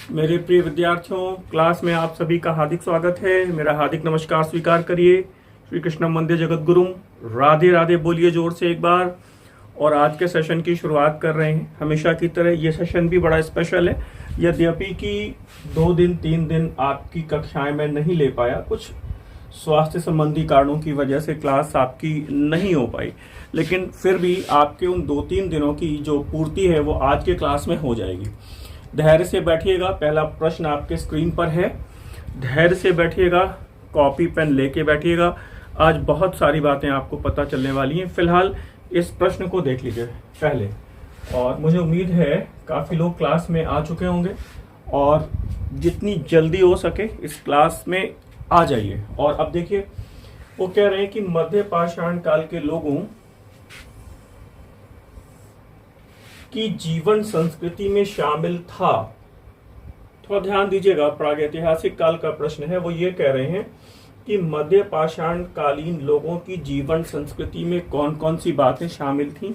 मेरे प्रिय विद्यार्थियों, क्लास में आप सभी का हार्दिक स्वागत है। मेरा हार्दिक नमस्कार स्वीकार करिए। श्री कृष्ण वंदे जगत गुरुम, राधे राधे बोलिए जोर से एक बार। और आज के सेशन की शुरुआत कर रहे हैं। हमेशा की तरह ये सेशन भी बड़ा स्पेशल है। यद्यपि कि 2-3 दिन आपकी कक्षाएं मैं नहीं ले पाया, कुछ स्वास्थ्य संबंधी कारणों की वजह से क्लास आपकी नहीं हो पाई, लेकिन फिर भी आपके उन 2-3 दिनों की जो पूर्ति है वो आज के क्लास में हो जाएगी। धैर्य से बैठिएगा। पहला प्रश्न आपके स्क्रीन पर है। धैर्य से बैठिएगा, कॉपी पेन लेके बैठिएगा। आज बहुत सारी बातें आपको पता चलने वाली हैं। फिलहाल इस प्रश्न को देख लीजिए पहले, और मुझे उम्मीद है काफी लोग क्लास में आ चुके होंगे और जितनी जल्दी हो सके इस क्लास में आ जाइए। और अब देखिए, वो कह रहे हैं कि मध्य पाषाण काल के लोगों की जीवन संस्कृति में शामिल था। थोड़ा ध्यान दीजिएगा, प्रागैतिहासिक काल का प्रश्न है। वो ये कह रहे हैं कि मध्य पाषाण कालीन लोगों की जीवन संस्कृति में कौन कौन सी बातें शामिल थीं।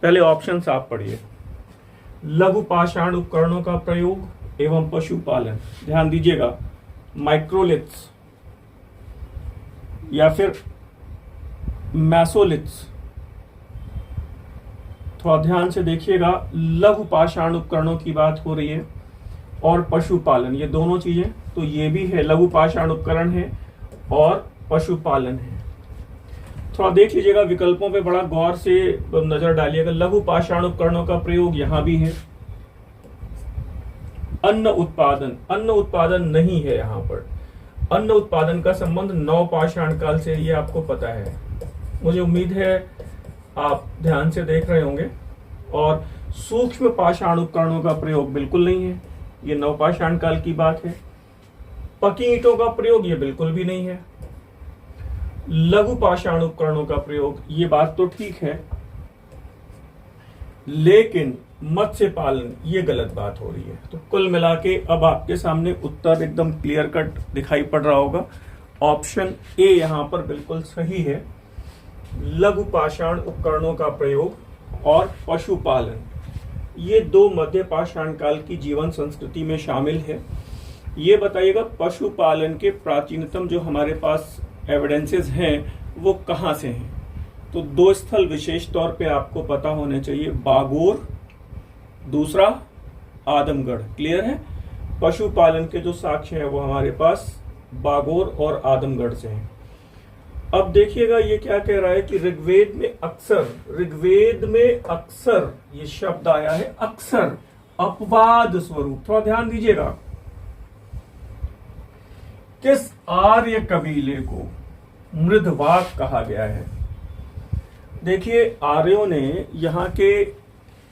पहले ऑप्शंस आप पढ़िए। लघु पाषाण उपकरणों का प्रयोग एवं पशुपालन, ध्यान दीजिएगा, माइक्रोलिथ्स या फिर मैसोलिथ्स। थोड़ा ध्यान से देखिएगा, लघु पाषाण उपकरणों की बात हो रही है और पशुपालन, ये दोनों चीजें, तो ये भी है, लघु पाषाण उपकरण है और पशुपालन है। थोड़ा देख लीजिएगा, विकल्पों पे बड़ा गौर से नजर डालिएगा। लघु पाषाण उपकरणों का प्रयोग यहां भी है। अन्न उत्पादन नहीं है यहां पर। अन्न उत्पादन का संबंध नव पाषाण काल से, ये आपको पता है। मुझे उम्मीद है आप ध्यान से देख रहे होंगे। और सूक्ष्म पाषाण उपकरणों का प्रयोग बिल्कुल नहीं है, ये नव पाषाण काल की बात है। पकी ईंटों का प्रयोग ये बिल्कुल भी नहीं है। लघु पाषाण उपकरणों का प्रयोग, ये बात तो ठीक है, लेकिन मत्स्य पालन ये गलत बात हो रही है। तो कुल मिला के अब आपके सामने उत्तर एकदम क्लियर कट दिखाई पड़ रहा होगा। ऑप्शन ए यहां पर बिल्कुल सही है। लघु पाषाण उपकरणों का प्रयोग और पशुपालन, ये दो मध्य पाषाण काल की जीवन संस्कृति में शामिल है। ये बताइएगा, पशुपालन के प्राचीनतम जो हमारे पास एविडेंसेस हैं वो कहां से हैं। तो दो स्थल विशेष तौर पे आपको पता होने चाहिए, बागोर, दूसरा आदमगढ़। क्लियर है? पशुपालन के जो साक्ष्य हैं वो हमारे पास बागोर और आदमगढ़ से हैं। अब देखिएगा, ये क्या कह रहा है कि ऋग्वेद में अक्सर ये शब्द आया है, अक्सर, अपवाद स्वरूप। थोड़ा ध्यान दीजिएगा, किस आर्य कबीले को मृधवाक कहा गया है। देखिए, आर्यों ने यहाँ के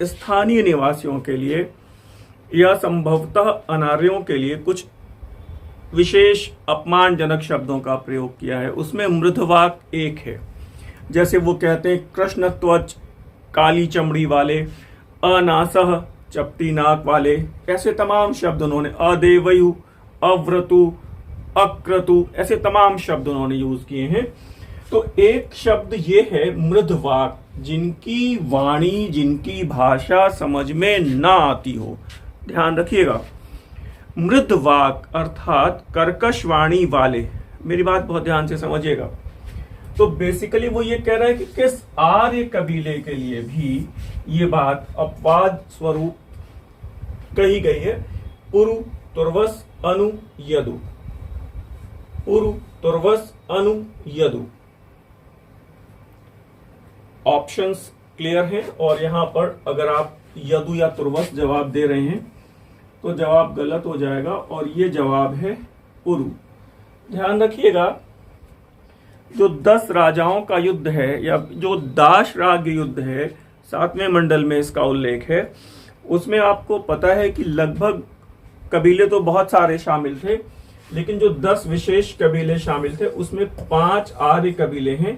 स्थानीय निवासियों के लिए या संभवतः अनार्यों के लिए कुछ विशेष अपमानजनक शब्दों का प्रयोग किया है। उसमें मृधवाक एक है। जैसे वो कहते हैं कृष्ण त्वच, काली चमड़ी वाले, अनासह, चपटी नाक वाले, ऐसे तमाम शब्द उन्होंने, अदेवयु, अव्रतु, अक्रतु, ऐसे तमाम शब्द उन्होंने यूज किए हैं। तो एक शब्द ये है मृधवाक, जिनकी वाणी, जिनकी भाषा समझ में ना आती हो। ध्यान रखिएगा, मृदवाक अर्थात कर्कश वाणी वाले। मेरी बात बहुत ध्यान से समझिएगा। तो बेसिकली वो ये कह रहा है कि किस आर्य कबीले के लिए भी ये बात अपवाद स्वरूप कही गई है। पुरु, तुर्वस, अनु, यदु। पुरु, तुर्वस, अनु, यदु। ऑप्शंस क्लियर हैं। और यहां पर अगर आप यदु या तुर्वस जवाब दे रहे हैं तो जवाब गलत हो जाएगा, और ये जवाब है पुरु। ध्यान रखिएगा, जो 10 राजाओं का युद्ध है या जो दाशराग युद्ध है, 7वें मंडल में इसका उल्लेख है, उसमें आपको पता है कि लगभग कबीले तो बहुत सारे शामिल थे, लेकिन जो 10 विशेष कबीले शामिल थे उसमें 5 आर्य कबीले हैं।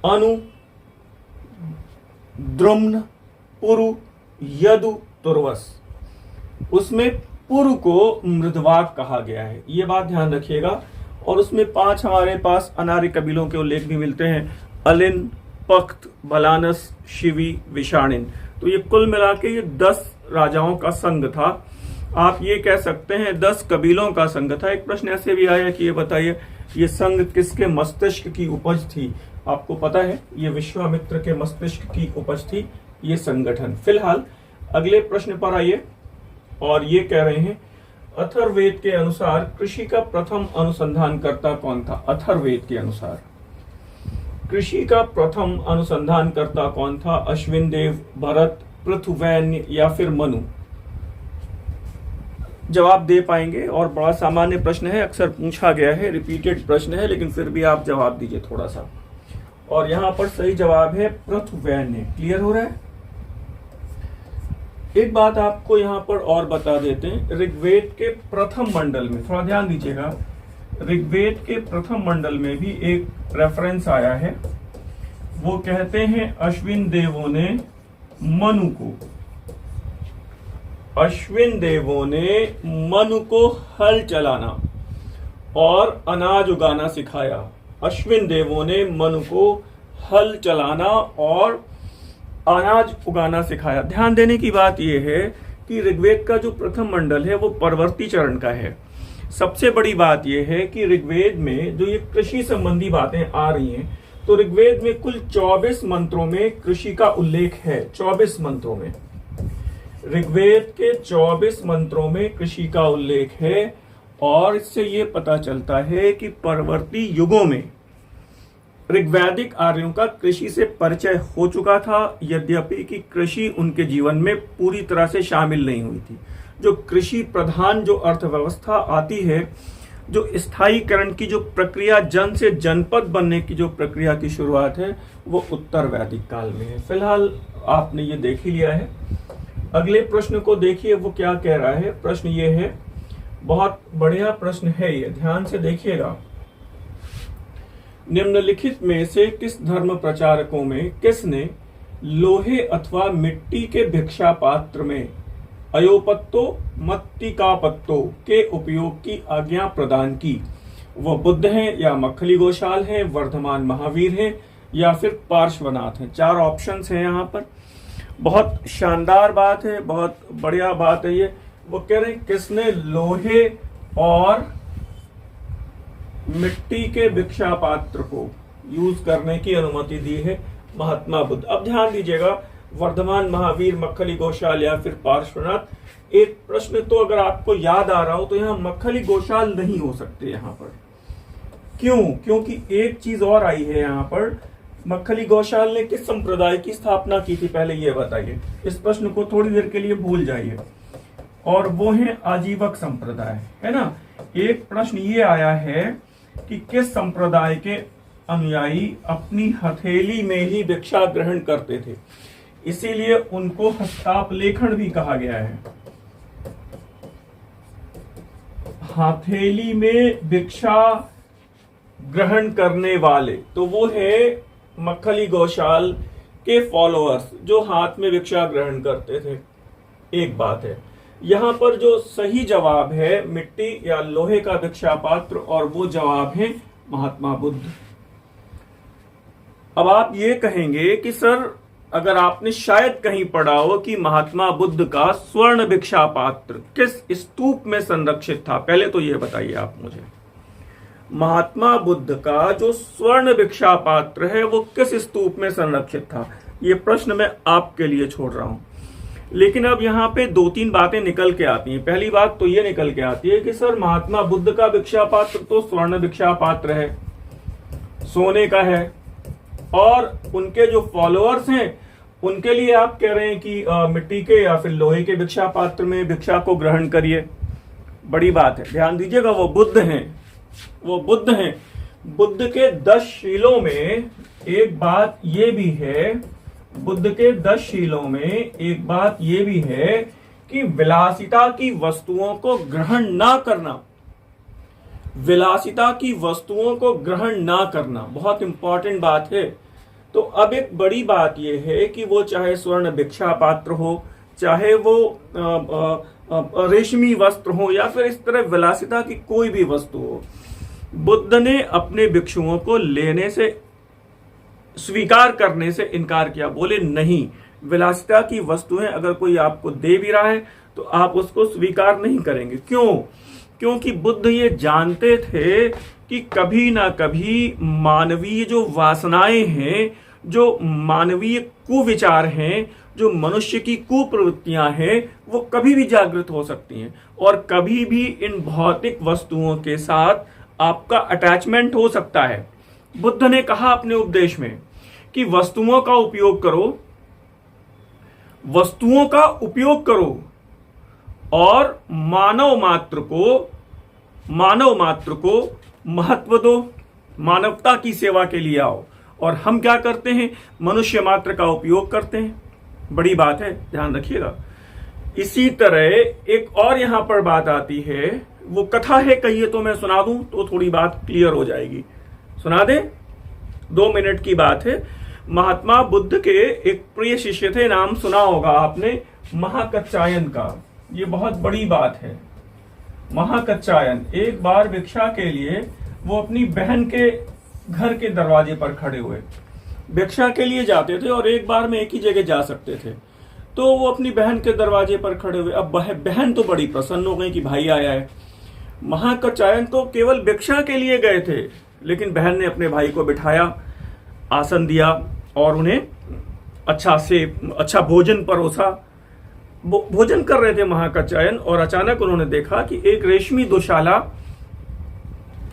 अनु, द्रुम्न, पुरु, यदु, तुर्वस। उसमें पुरु को मृदवाक कहा गया है, ये बात ध्यान रखिएगा। और उसमें 5 हमारे पास अनार्य कबीलों के उल्लेख भी मिलते हैं, अलिन, पख्त, बलानस, शिवी, विषाणिन। तो ये कुल मिला के ये 10 राजाओं का संघ था। आप ये कह सकते हैं 10 कबीलों का संघ था। एक प्रश्न ऐसे भी आया कि ये बताइए ये संघ किसके मस्तिष्क की उपज थी। आपको पता है ये विश्वामित्र के मस्तिष्क की उपज थी ये संगठन। फिलहाल अगले प्रश्न पर आइए, और ये कह रहे हैं अथर्ववेद के अनुसार कृषि का प्रथम अनुसंधानकर्ता कौन था। अथर्ववेद के अनुसार कृषि का प्रथम अनुसंधानकर्ता कौन था। अश्विन देव, भरत, पृथुवैन्य या फिर मनु। जवाब दे पाएंगे, और बड़ा सामान्य प्रश्न है, अक्सर पूछा गया है, रिपीटेड प्रश्न है, लेकिन फिर भी आप जवाब दीजिए थोड़ा सा। और यहां पर सही जवाब है पृथुवैन्य। क्लियर हो रहा है। एक बात आपको यहां पर और बता देते हैं, ऋग्वेद के प्रथम मंडल में, थोड़ा ध्यान दीजिएगा, ऋग्वेद के प्रथम मंडल में भी एक रेफरेंस आया है। वो कहते हैं अश्विन देवों ने मनु को, अश्विन देवों ने मनु को हल चलाना और अनाज उगाना सिखाया। अश्विन देवों ने मनु को हल चलाना और अनाज उगाना सिखाया। ध्यान देने की बात यह है कि ऋग्वेद का जो प्रथम मंडल है वो परवर्ती चरण का है। सबसे बड़ी बात यह है कि ऋग्वेद में जो ये कृषि संबंधी बातें आ रही हैं, तो ऋग्वेद में कुल 24 मंत्रों में कृषि का उल्लेख है। 24 मंत्रों में, ऋग्वेद के 24 मंत्रों में कृषि का उल्लेख है। और इससे ये पता चलता है कि परवर्ती युगों में ऋग्वैदिक आर्यों का कृषि से परिचय हो चुका था, यद्यपि कि कृषि उनके जीवन में पूरी तरह से शामिल नहीं हुई थी। जो कृषि प्रधान जो अर्थव्यवस्था आती है, जो स्थायीकरण की जो प्रक्रिया, जन से जनपद बनने की जो प्रक्रिया की शुरुआत है, वो उत्तर वैदिक काल में है। फिलहाल आपने ये देख ही लिया है। अगले प्रश्न को देखिए, वो क्या कह रहा है। प्रश्न ये है, बहुत बढ़िया प्रश्न है ये, ध्यान से देखिएगा। निम्नलिखित में से किस धर्म प्रचारकों में किसने लोहे अथवा मिट्टी के भिक्षा पात्र में अयोपत्तो मत्तिकापत्तो के उपयोग की आज्ञा प्रदान की। वह बुद्ध हैं या मक्खली गोशाल हैं, वर्धमान महावीर हैं या फिर पार्श्वनाथ हैं। 4 ऑप्शंस हैं यहाँ पर। बहुत शानदार बात है, बहुत बढ़िया बात है ये। वो कह रहे हैं किसने लोहे और मिट्टी के भिक्षा पात्र को यूज करने की अनुमति दी है। महात्मा बुद्ध। अब ध्यान दीजिएगा, वर्धमान महावीर, मक्खली गोशाल या फिर पार्श्वनाथ। एक प्रश्न तो अगर आपको याद आ रहा हो तो यहाँ मक्खली गोशाल नहीं हो सकते यहाँ पर। क्यों? क्योंकि एक चीज और आई है यहाँ पर। मक्खली गोशाल ने किस संप्रदाय की स्थापना की थी, पहले ये बताइए। इस प्रश्न को थोड़ी देर के लिए भूल जाइए। और वो है आजीवक संप्रदाय, है ना। एक प्रश्न ये आया है कि किस संप्रदाय के अनुयायी अपनी हथेली में ही भिक्षा ग्रहण करते थे, इसीलिए उनको हस्तापलेखन भी कहा गया है। हथेली में भिक्षा ग्रहण करने वाले, तो वो है मक्खली गोशाल के फॉलोअर्स जो हाथ में भिक्षा ग्रहण करते थे। एक बात है, यहां पर जो सही जवाब है मिट्टी या लोहे का भिक्षा पात्र, और वो जवाब है महात्मा बुद्ध। अब आप ये कहेंगे कि सर अगर आपने शायद कहीं पढ़ा हो कि महात्मा बुद्ध का स्वर्ण भिक्षा पात्र किस स्तूप में संरक्षित था, पहले तो ये बताइए आप मुझे। महात्मा बुद्ध का जो स्वर्ण भिक्षा पात्र है वो किस स्तूप में संरक्षित था, ये प्रश्न मैं आपके लिए छोड़ रहा हूं। लेकिन अब यहाँ पे 2-3 बातें निकल के आती हैं। पहली बात तो ये निकल के आती है कि सर महात्मा बुद्ध का भिक्षा पात्र तो स्वर्ण भिक्षा पात्र है, सोने का है, और उनके जो फॉलोअर्स हैं उनके लिए आप कह रहे हैं कि मिट्टी के या फिर लोहे के भिक्षा पात्र में भिक्षा को ग्रहण करिए। बड़ी बात है, ध्यान दीजिएगा। वो बुद्ध हैं, वो बुद्ध हैं। बुद्ध के 10 शीलों में एक बात ये भी है, बुद्ध के 10 शीलों में एक बात ये भी है कि विलासिता की वस्तुओं को ग्रहण ना करना, विलासिता की वस्तुओं को ग्रहण ना करना बहुत इंपॉर्टेंट बात है। तो अब एक बड़ी बात यह है कि वो चाहे स्वर्ण भिक्षा पात्र हो, चाहे वो रेशमी वस्त्र हो, या फिर इस तरह विलासिता की कोई भी वस्तु हो, बुद्ध ने अपने भिक्षुओं को लेने से, स्वीकार करने से इनकार किया। बोले नहीं, विलासिता की वस्तुएं अगर कोई आपको दे भी रहा है तो आप उसको स्वीकार नहीं करेंगे। क्यों? क्योंकि बुद्ध ये जानते थे कि कभी ना कभी मानवीय जो वासनाएं हैं, जो मानवीय कुविचार हैं, जो मनुष्य की कुप्रवृत्तियां हैं, वो कभी भी जागृत हो सकती हैं और कभी भी इन भौतिक वस्तुओं के साथ आपका अटैचमेंट हो सकता है। बुद्ध ने कहा अपने उपदेश में कि वस्तुओं का उपयोग करो, वस्तुओं का उपयोग करो और मानव मात्र को महत्व दो, मानवता की सेवा के लिए आओ। और हम क्या करते हैं? मनुष्य मात्र का उपयोग करते हैं। बड़ी बात है, ध्यान रखिएगा। इसी तरह एक और यहां पर बात आती है, वो कथा है, कहिए तो मैं सुना दूं तो थोड़ी बात क्लियर हो जाएगी। सुना दें? 2 मिनट की बात है। महात्मा बुद्ध के एक प्रिय शिष्य थे, नाम सुना होगा आपने, महाकच्चायन का। ये बहुत बड़ी बात है। महाकच्चायन एक बार भिक्षा के लिए वो अपनी बहन के घर के दरवाजे पर खड़े हुए, भिक्षा के लिए जाते थे और एक बार में एक ही जगह जा सकते थे। तो वो अपनी बहन के दरवाजे पर खड़े हुए। अब बहन तो बड़ी प्रसन्न हो गई कि भाई आया है। महाकच्चायन तो केवल भिक्षा के लिए गए थे, लेकिन बहन ने अपने भाई को बिठाया, आसन दिया और उन्हें अच्छा भोजन परोसा। भोजन कर रहे थे महाकच्चायन और अचानक उन्होंने देखा कि एक रेशमी दुशाला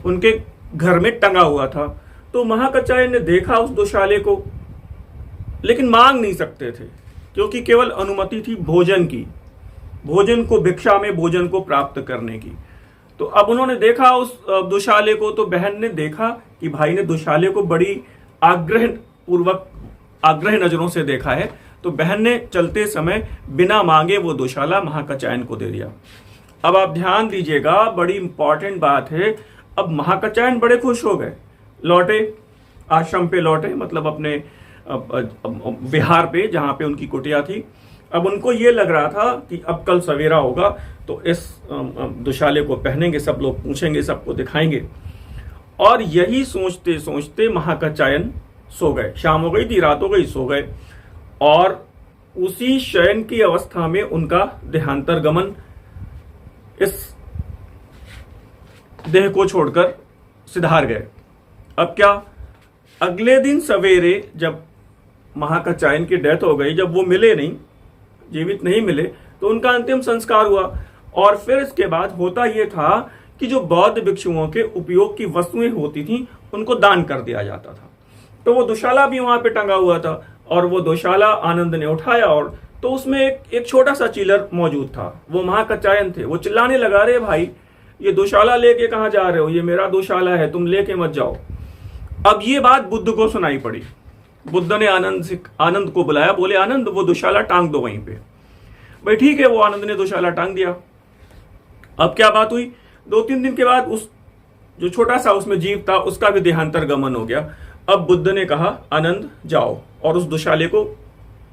उनके घर में टंगा हुआ था। तो महाकच्चायन ने देखा उस दुशाले को, लेकिन मांग नहीं सकते थे क्योंकि केवल अनुमति थी भोजन की, भोजन को, भिक्षा में भोजन को प्राप्त करने की। तो अब उन्होंने देखा उस दुशाले को, तो बहन ने देखा कि भाई ने दुशाले को बड़ी आग्रह नजरों से देखा है, तो बहन ने चलते समय बिना मांगे वो दुशाला महाकच्चायन को दे दिया। अब आप ध्यान दीजिएगा, बड़ी इंपॉर्टेंट बात है। अब महाकच्चायन बड़े खुश हो गए, लौटे, आश्रम पे लौटे, मतलब अपने विहार पे जहां पे उनकी कुटिया थी। अब उनको ये लग रहा था कि अब कल सवेरा होगा तो इस दुशाले को पहनेंगे, सब लोग पूछेंगे, सबको दिखाएंगे। और यही सोचते सोचते महाकच्चायन सो गए। शाम हो गई थी, रात हो गई, सो गए। और उसी शयन की अवस्था में उनका देहांतरगमन इस देह को छोड़कर सिधार गए। अब क्या? अगले दिन सवेरे जब महाकच्चायन की डेथ हो गई, जब वो मिले नहीं, जीवित नहीं मिले, तो उनका अंतिम संस्कार हुआ। और फिर इसके बाद होता यह था कि जो बौद्ध भिक्षुओं के उपयोग की वस्तुएं होती थी उनको दान कर दिया जाता था। तो वो दुशाला भी वहां पे टंगा हुआ था और वो दुशाला आनंद ने उठाया, और तो उसमें एक छोटा सा चिलर मौजूद था। वो महाकच्चायन थे। वो चिल्लाने लगा, रे भाई ये दुशाला लेके कहां जा रहे हो? ये मेरा दुशाला है, तुम लेके मत जाओ। अब ये बात बुद्ध को सुनाई पड़ी। बुद्ध ने आनंद को बुलाया, बोले आनंद वो दुशाला टांग दो वहीं पे। भाई ठीक है, वो आनंद ने दुशाला टांग दिया। अब क्या बात हुई, 2-3 दिन के बाद उस जो छोटा सा उसमें जीव था उसका भी देहांतरगमन हो गया। अब बुद्ध ने कहा आनंद जाओ और उस दुशाले को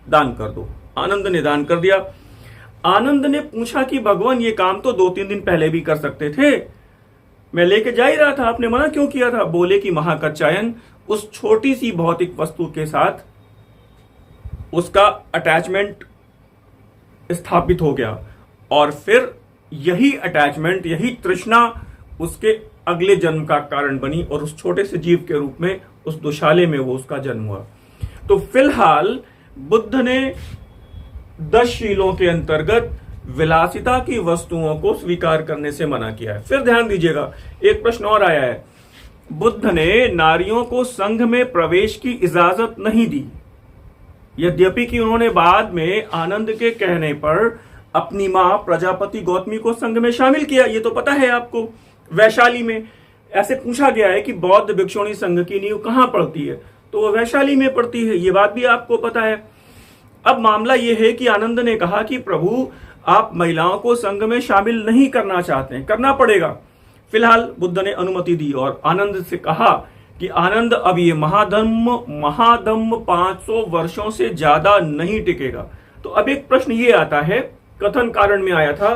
दान कर दो। आनंद ने दान कर दिया। आनंद ने पूछा कि भगवान ये काम तो 2-3 दिन पहले भी कर सकते थे, मैं लेके जा ही रहा था, आपने मना क्यों किया था? बोले कि महाकच्चायन उस छोटी सी भौतिक वस्तु के साथ उसका अटैचमेंट स्थापित हो गया और फिर यही अटैचमेंट, यही तृष्णा उसके अगले जन्म का कारण बनी और उस छोटे से जीव के रूप में उस दुशाले में वो उसका जन्म हुआ। तो फिलहाल बुद्ध ने 10 शीलों के अंतर्गत विलासिता की वस्तुओं को स्वीकार करने से मना किया है। फिर ध्यान दीजिएगा, एक प्रश्न और आया है। बुद्ध ने नारियों को संघ में प्रवेश की इजाजत नहीं दी, यद्यपि कि उन्होंने बाद में आनंद के कहने पर अपनी मां प्रजापति गौतमी को संघ में शामिल किया। ये तो पता है आपको। वैशाली में ऐसे पूछा गया है कि बौद्ध भिक्षुणी संघ की नींव कहां पड़ती है, तो वो वैशाली में पड़ती है। ये बात भी आपको पता है। अब मामला यह है कि आनंद ने कहा कि प्रभु आप महिलाओं को संघ में शामिल नहीं करना चाहते हैं, करना पड़ेगा। फिलहाल बुद्ध ने अनुमति दी और आनंद से कहा कि आनंद अब ये महाधम्म 500 वर्षों से ज्यादा नहीं टिकेगा। तो अब एक प्रश्न ये आता है, कथन कारण में आया था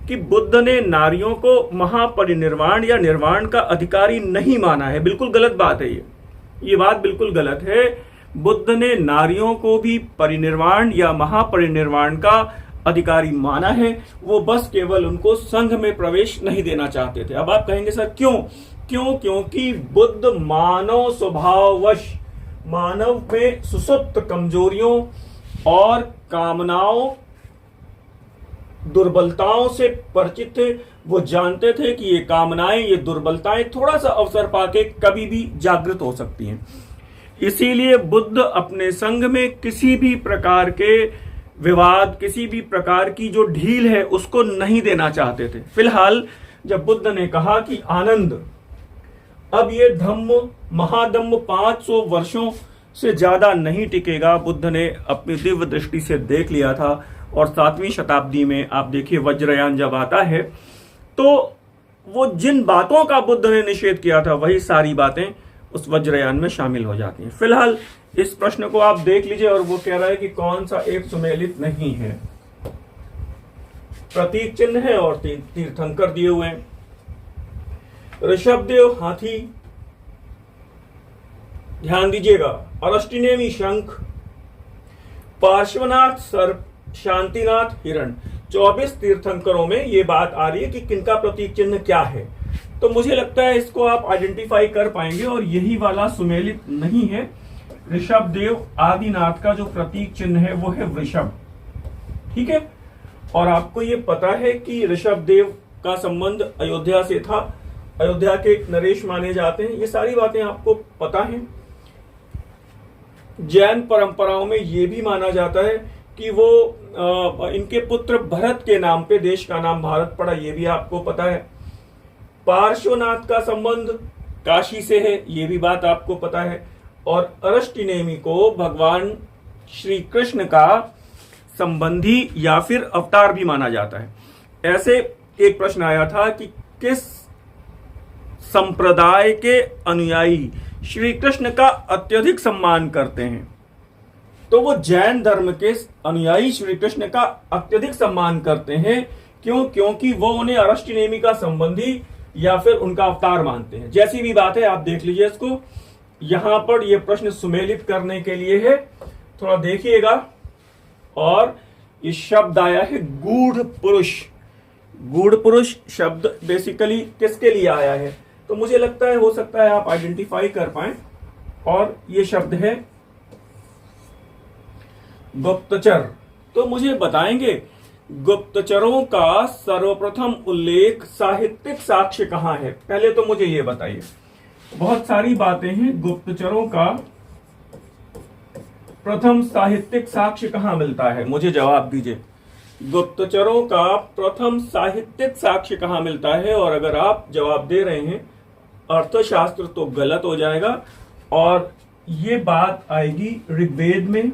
कि बुद्ध ने नारियों को महापरिनिर्वाण या निर्वाण का अधिकारी नहीं माना है। बिल्कुल गलत बात है ये बात बिल्कुल गलत है। बुद्ध ने नारियों को भी परिनिर्वाण या महापरिनिर्वाण का अधिकारी माना है, वो बस केवल उनको संघ में प्रवेश नहीं देना चाहते थे। अब आप कहेंगे सर क्यों? क्योंकि बुद्ध मानव स्वभाववश, मानव में सुसुप्त कमजोरियों और कामनाओं, दुर्बलताओं से परिचित थे। वो जानते थे कि ये कामनाएं, ये दुर्बलताएं थोड़ा सा अवसर पाके कभी भी जागृत हो सकती हैं। इसीलिए बुद्ध अपने संघ में किसी भी प्रकार के विवाद, किसी भी प्रकार की जो ढील है उसको नहीं देना चाहते थे। फिलहाल जब बुद्ध ने कहा कि आनंद, अब ये धम्म, महाधम्म 500 वर्षों से ज्यादा नहीं टिकेगा, बुद्ध ने अपनी दिव्य दृष्टि से देख लिया था। और 7वीं शताब्दी में आप देखिए वज्रयान जब आता है तो वो जिन बातों का बुद्ध ने निषेध किया था वही सारी बातें उस वज्रयान में शामिल हो जाती हैं। फिलहाल इस प्रश्न को आप देख लीजिए, और वो कह रहा है कि कौन सा एक सुमेलित नहीं है। प्रतीक चिन्ह है और तीर्थंकर दिए हुए हैं। ऋषभदेव हाथी, ध्यान दीजिएगा, अरष्टिनेमी शंख, पार्श्वनाथ सर्प, शांतिनाथ हिरण। 24 तीर्थंकरों में ये बात आ रही है कि किनका प्रतीक चिन्ह क्या है। तो मुझे लगता है इसको आप आइडेंटिफाई कर पाएंगे, और यही वाला सुमेलित नहीं है। ऋषभदेव आदिनाथ का जो प्रतीक चिन्ह है वो है वृषभ, ठीक है। और आपको ये पता है कि ऋषभदेव का संबंध अयोध्या से था, अयोध्या के नरेश माने जाते हैं। ये सारी बातें आपको पता हैं। जैन परंपराओं में ये भी माना जाता है कि वो इनके पुत्र भरत के नाम पे देश का नाम भारत पड़ा, ये भी आपको पता है। पार्श्वनाथ का संबंध काशी से है, ये भी बात आपको पता है। और अरष्टिनेमी को भगवान श्री कृष्ण का संबंधी या फिर अवतार भी माना जाता है। ऐसे एक प्रश्न आया था कि किस संप्रदाय के अनुयायी श्री कृष्ण का अत्यधिक सम्मान करते हैं, तो वो जैन धर्म के अनुयायी श्री कृष्ण का अत्यधिक सम्मान करते हैं। क्यों? क्योंकि वो उन्हें अरष्टिनेमी का संबंधी या फिर उनका अवतार मानते हैं। जैसी भी बात है आप देख लीजिए इसको। यहां पर ये प्रश्न सुमेलित करने के लिए है, थोड़ा देखिएगा। और ये शब्द आया है गूढ़ पुरुष। गूढ़ पुरुष शब्द बेसिकली किसके लिए आया है? तो मुझे लगता है, हो सकता है आप आइडेंटिफाई कर पाए। और ये शब्द है गुप्तचर। तो मुझे बताएंगे गुप्तचरों का सर्वप्रथम उल्लेख साहित्यिक साक्ष्य कहां है? पहले तो मुझे ये बताइए। बहुत सारी बातें हैं, गुप्तचरों का प्रथम साहित्यिक साक्ष्य कहां मिलता है? मुझे जवाब दीजिए। गुप्तचरों का प्रथम साहित्यिक साक्ष्य कहां मिलता है? और अगर आप जवाब दे रहे हैं अर्थशास्त्र तो गलत हो जाएगा, और ये बात आएगी ऋग्वेद में।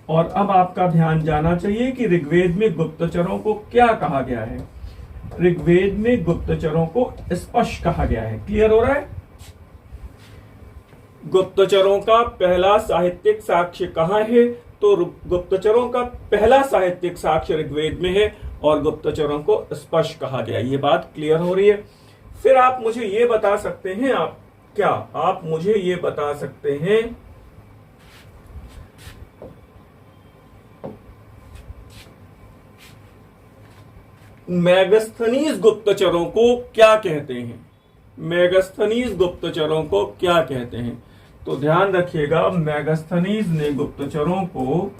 और अब आपका ध्यान जाना चाहिए कि ऋग्वेद में गुप्तचरों को क्या कहा गया है। ऋग्वेद में गुप्तचरों को स्पष्ट कहा गया है। क्लियर हो रहा है? गुप्तचरों का पहला साहित्यिक साक्ष्य कहां है? तो गुप्तचरों का पहला साहित्यिक साक्ष्य ऋग्वेद में है, और गुप्तचरों को स्पष्ट कहा गया। ये बात क्लियर हो रही है। फिर आप मुझे ये बता सकते हैं, आप मुझे ये बता सकते हैं मेगास्थनीज गुप्तचरों को क्या कहते हैं? मेगास्थनीज गुप्तचरों को क्या कहते हैं? तो ध्यान रखिएगा, मेगास्थनीज ने गुप्तचरों को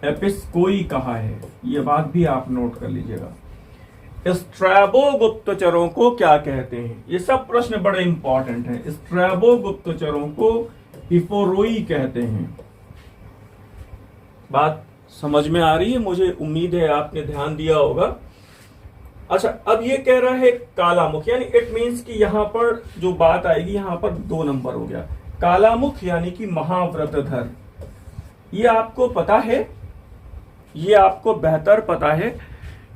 एपिस्कोई कहा है। ये बात भी आप नोट कर लीजिएगा। स्ट्रैबो गुप्तचरों को क्या कहते हैं? ये सब प्रश्न बड़े इंपॉर्टेंट हैं। स्ट्रैबो गुप्तचरों को हिपोरोई कहते हैं। बात समझ में आ रही है? मुझे उम्मीद है आपने ध्यान दिया होगा। अच्छा, अब ये कह रहा है कालामुख, यानी इट मीन्स कि यहां पर जो बात आएगी, यहां पर 2 नंबर हो गया। कालामुख यानी कि महाव्रतधर। ये आपको पता है, ये आपको बेहतर पता है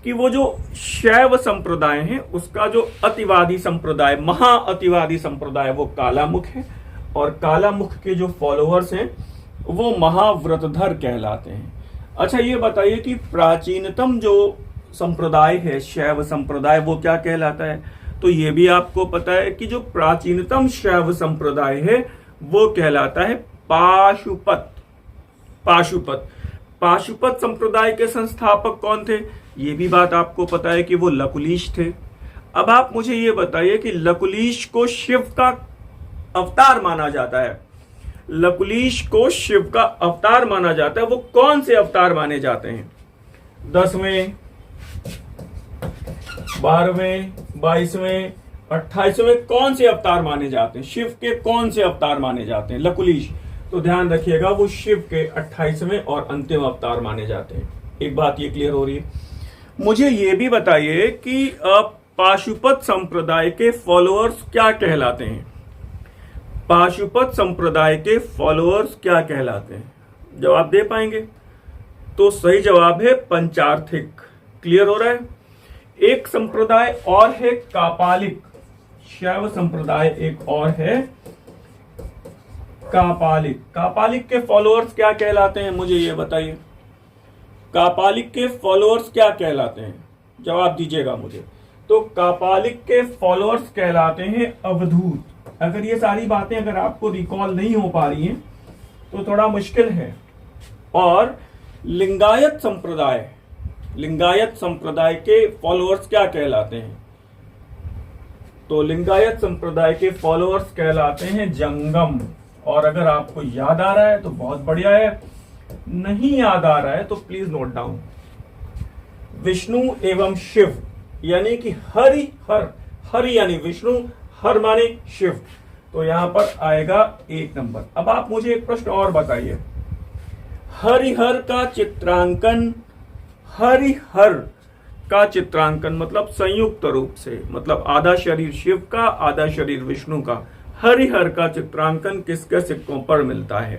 कि वो जो शैव संप्रदाय है उसका जो अतिवादी संप्रदाय, महाअतिवादी संप्रदाय, वो कालामुख है। और कालामुख के जो फॉलोअर्स हैं वो महाव्रतधर कहलाते हैं। अच्छा, ये बताइए कि प्राचीनतम जो संप्रदाय है शैव संप्रदाय, वो क्या कहलाता है? तो ये भी आपको पता है कि जो प्राचीनतम शैव संप्रदाय है वो कहलाता है पाशुपत। पाशुपत पाशुपत संप्रदाय के संस्थापक कौन थे? ये भी बात आपको पता है कि वो लकुलीश थे। अब आप मुझे ये बताइए कि लकुलीश को शिव का अवतार माना जाता है। लकुलीश को शिव का अवतार माना जाता है। वो कौन से अवतार माने जाते हैं? 10वें, 12वें, 22वें, 28वें कौन से अवतार माने जाते हैं? शिव के कौन से अवतार माने जाते हैं? लकुलीश। तो ध्यान रखिएगा, वो शिव के 28वें और अंतिम अवतार माने जाते हैं। एक बात ये क्लियर हो रही है। मुझे ये भी बताइए कि पाशुपत संप्रदाय के फॉलोअर्स क्या कहलाते हैं? पाशुपत संप्रदाय के फॉलोअर्स क्या कहलाते हैं? जवाब दे पाएंगे? तो सही जवाब है पंचार्थिक। क्लियर हो रहा है? एक संप्रदाय और है कापालिक। शैव संप्रदाय एक और है कापालिक। कापालिक के फॉलोअर्स क्या कहलाते हैं? मुझे ये बताइए, कापालिक के फॉलोअर्स क्या कहलाते हैं? जवाब दीजिएगा मुझे। तो कापालिक के फॉलोअर्स कहलाते हैं अवधूत। अगर ये सारी बातें अगर आपको रिकॉल नहीं हो पा रही हैं तो थोड़ा मुश्किल है। और लिंगायत संप्रदाय के फॉलोअर्स क्या कहलाते हैं? तो लिंगायत संप्रदाय के फॉलोअर्स कहलाते हैं जंगम। और अगर आपको याद आ रहा है तो बहुत बढ़िया है, नहीं याद आ रहा है तो प्लीज नोट डाउन। विष्णु एवं शिव यानी कि हरि यानी विष्णु, हर माने शिव, तो यहां पर आएगा 1 नंबर। अब आप मुझे एक प्रश्न और बताइए, हरिहर का चित्रांकन मतलब संयुक्त रूप से, मतलब आधा शरीर शिव का आधा शरीर विष्णु का, हरिहर का चित्रांकन किसके सिक्कों पर मिलता है?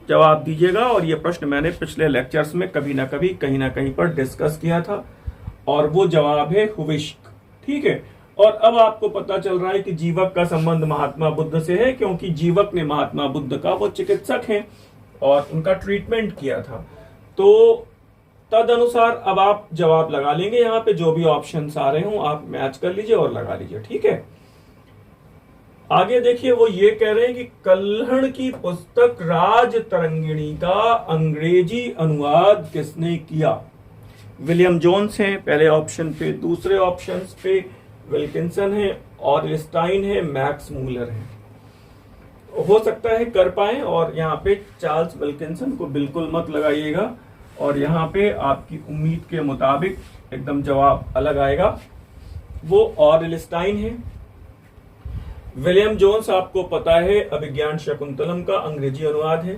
जवाब दीजिएगा। और यह प्रश्न मैंने पिछले लेक्चर्स में कभी ना कभी कहीं ना कहीं पर डिस्कस किया था और वो जवाब है हुविष्क। ठीक है। और अब आपको पता चल रहा है कि जीवक का संबंध महात्मा बुद्ध से है, क्योंकि जीवक ने महात्मा बुद्ध का, वो चिकित्सक हैं और उनका ट्रीटमेंट किया था। तो तद अनुसार अब आप जवाब लगा लेंगे। यहाँ पे जो भी ऑप्शंस आ रहे हो आप मैच कर लीजिए और लगा लीजिए। ठीक है। आगे देखिए, वो ये कह रहे हैं कि कल्हण की पुस्तक राज तरंगिणी का अंग्रेजी अनुवाद किसने किया? विलियम जोन्स हैं पहले ऑप्शन पे, दूसरे ऑप्शन पे विल्किंसन है, ऑर्लस्टाइन है, मैक्स मूलर है। हो सकता है कर पाए। और यहाँ पे चार्ल्स विल्किंसन को बिल्कुल मत लगाइएगा और यहाँ पे आपकी उम्मीद के मुताबिक एकदम जवाब अलग आएगा। वो ऑर्लस्टाइन है। विलियम जोन्स आपको पता है अभिज्ञान शकुंतलम का अंग्रेजी अनुवाद है।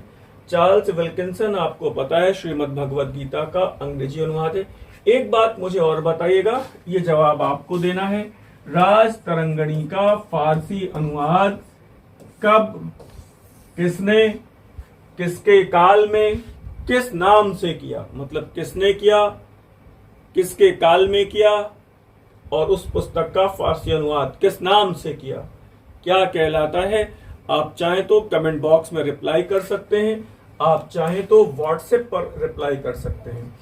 चार्ल्स विल्किंसन आपको पता है श्रीमद् भगवद गीता का अंग्रेजी अनुवाद है। एक बात मुझे और बताइएगा, ये जवाब आपको देना है, राज तरंगिणी का फारसी अनुवाद कब, किसने, किसके काल में, किस नाम से किया? मतलब किसने किया, किसके काल में किया, और उस पुस्तक का फारसी अनुवाद किस नाम से किया, क्या कहलाता है? आप चाहें तो कमेंट बॉक्स में रिप्लाई कर सकते हैं, आप चाहें तो व्हाट्सएप पर रिप्लाई कर सकते हैं।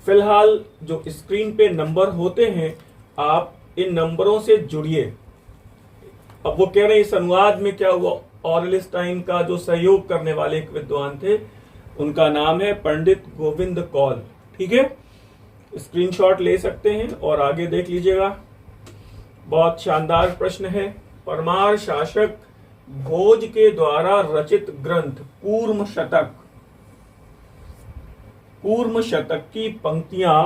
फिलहाल जो स्क्रीन पे नंबर होते हैं, आप इन नंबरों से जुड़िए। अब वो कह रहे हैं इस अनुवाद में क्या हुआ? ऑर्लस्टाइन का जो सहयोग करने वाले एक विद्वान थे, उनका नाम है पंडित गोविंद कौल। ठीक है, स्क्रीनशॉट ले सकते हैं और आगे देख लीजिएगा। बहुत शानदार प्रश्न है। परमार शासक भोज के द्वारा रचित ग्रंथ कूर्म शतक की पंक्तियां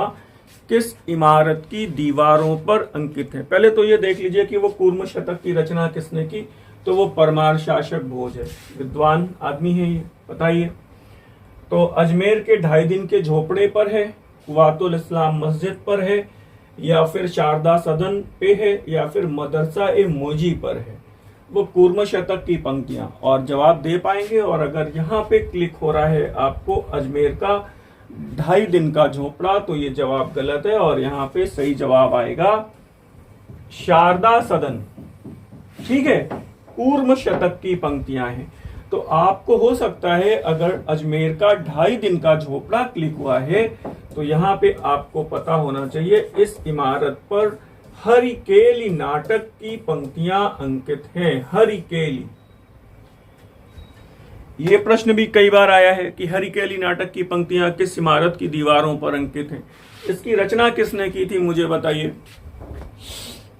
किस इमारत की दीवारों पर अंकित हैं? पहले तो ये देख लीजिए कि वो कूर्म शतक की रचना किसने की। तो वो परमार शासक भोज है, विद्वान आदमी है ये, बताइए। तो अजमेर के 2.5 दिन के झोपड़े पर है, कुवातुल इस्लाम मस्जिद पर है, या फिर शारदा सदन पे है, या फिर मदरसा ए मोजी पर है। वो कूर्म शतक की पंक्तियां। और जवाब दे पाएंगे। और अगर यहाँ पे क्लिक हो रहा है आपको अजमेर का 2.5 दिन का झोपड़ा, तो ये जवाब गलत है और यहाँ पे सही जवाब आएगा शारदा सदन। ठीक है, कूर्म शतक की पंक्तियां हैं। तो आपको हो सकता है अगर अजमेर का 2.5 दिन का झोपड़ा क्लिक हुआ है तो यहाँ पे आपको पता होना चाहिए इस इमारत पर हरिकेली नाटक की पंक्तियां अंकित हैं। हरिकेली, ये प्रश्न भी कई बार आया है कि हरिकेली नाटक की पंक्तियां किस इमारत की दीवारों पर अंकित हैं, इसकी रचना किसने की थी, मुझे बताइए।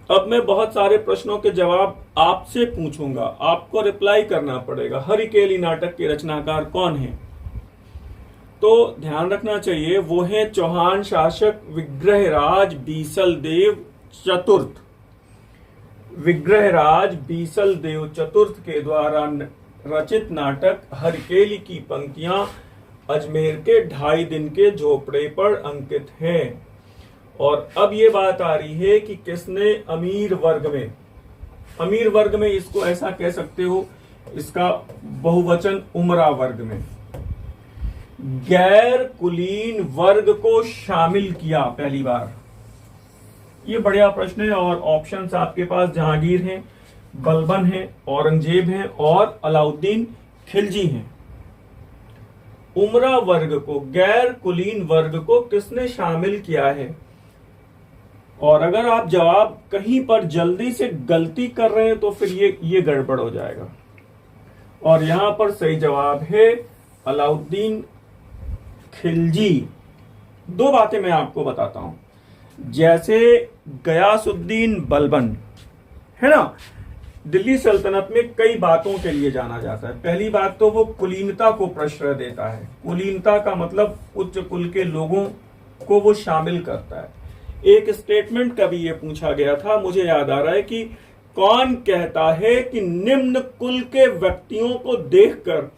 अब मैं बहुत सारे प्रश्नों के जवाब आपसे पूछूंगा, आपको रिप्लाई करना पड़ेगा। हरिकेली नाटक के रचनाकार कौन है? तो ध्यान रखना चाहिए, वो है चौहान शासक विग्रहराज बीसल देव चतुर्थ। विग्रहराज बीसल देव चतुर्थ के द्वारा रचित नाटक हरिकेली की पंक्तियां अजमेर के 2.5 दिन के झोपड़े पर अंकित हैं। और अब ये बात आ रही है कि किसने अमीर वर्ग में इसको ऐसा कह सकते हो, इसका बहुवचन उमरा वर्ग में गैर कुलीन वर्ग को शामिल किया पहली बार। ये बढ़िया प्रश्न है और ऑप्शंस आपके पास जहांगीर हैं, बलबन हैं, औरंगजेब हैं और अलाउद्दीन खिलजी हैं। उमरा वर्ग को, गैर कुलीन वर्ग को किसने शामिल किया है? और अगर आप जवाब कहीं पर जल्दी से गलती कर रहे हैं तो फिर ये गड़बड़ हो जाएगा। और यहां पर सही जवाब है अलाउद्दीन खिलजी। 2 बातें मैं आपको बताता हूं। जैसे गयासुद्दीन बलबन है ना, दिल्ली सल्तनत में कई बातों के लिए जाना जाता है। पहली बात तो वो कुलीनता को प्रश्रय देता है। कुलीनता का मतलब उच्च कुल के लोगों को वो शामिल करता है। एक स्टेटमेंट कभी ये पूछा गया था, मुझे याद आ रहा है कि कौन कहता है कि निम्न कुल के व्यक्तियों को देखकर